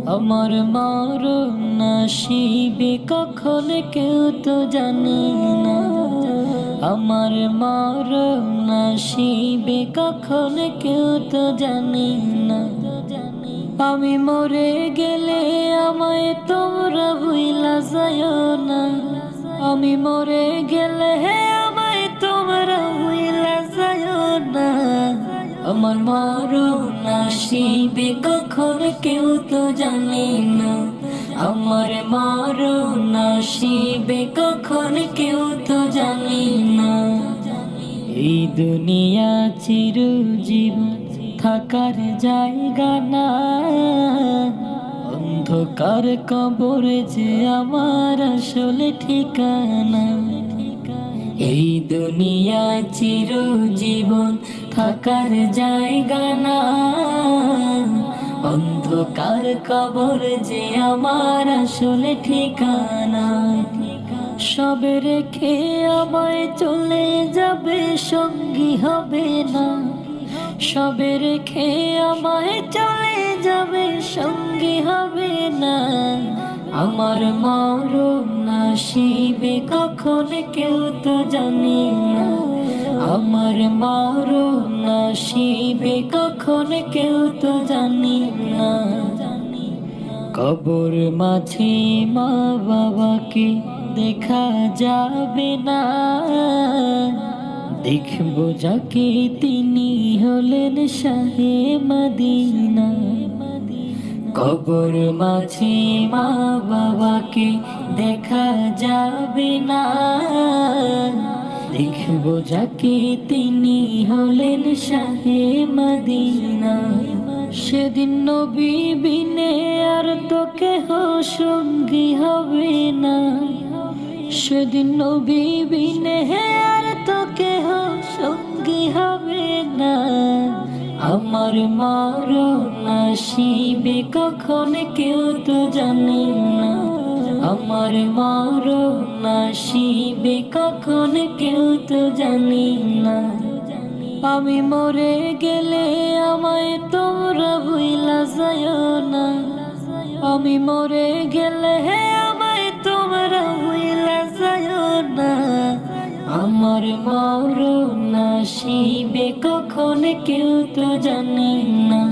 আমার মরণ নসিবে কখন কেউ তো জানে না। আমার মরণ নসিবে কখন কেউ তো জানে না। আমি মরে গেলে আমায় তোমরা ভুইলা যায়ও না। আমি মরে গেলে আমায় তোমরা ভুইলা যায়ও না। আমার মরণ নসিবে কখন কেউ তো জানে না। আমার মরণ নসিবে কখন কেউ তো জানে না। এই দুনিয়া চিরজীবন থাকার জায়গা না। অন্ধকার কবরে যে আমার আসলে ঠিকানা। এই দুনিয়া চিরজীবন থাকার জায়গা না। অন্ধকার কবর যে আমার আসলে ঠিকানা। সবে রেখে আমায় চলে যাবে, সঙ্গী হবে না। সবে রেখে আমায় চলে যাবে, সঙ্গী হবে না। আমার মরণ নসিবে কখন কেউ তো জানে না। আমার মরণ নসিবে কখন কেউ তো জানে না। কবর মাঝে মা বাবাকে দেখা যাবে না। দেখবো যাকে তিনি হলেন শাহে মদিনা। কবর মাঝে মা বাবাকে দেখা যাবে না। দেখবো যাকে তিনি হলেন শাহে মদিনা। সেদিন নবী বিনে আর তো কেহ সঙ্গী হবে না। সেদিন নবী বিনে আর তো কেহ সঙ্গী হবে না। আমার মরণ নসিবে কখন কেউ তো জানে না। আমার মরণ নসিবে কখন কেউ তো জানে না। আমি মরে গেলে আমায় তোমরা ভুইলা যায়ও না। আমি মরে গেলে আমায় তোমরা ভুইলা যায়ও না। আমার মরণ নসিবে কখন কেউ তো জানে না।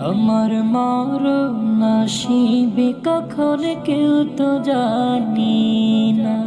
আমার মরণ নসিবে কখন কেউ তো জানে না।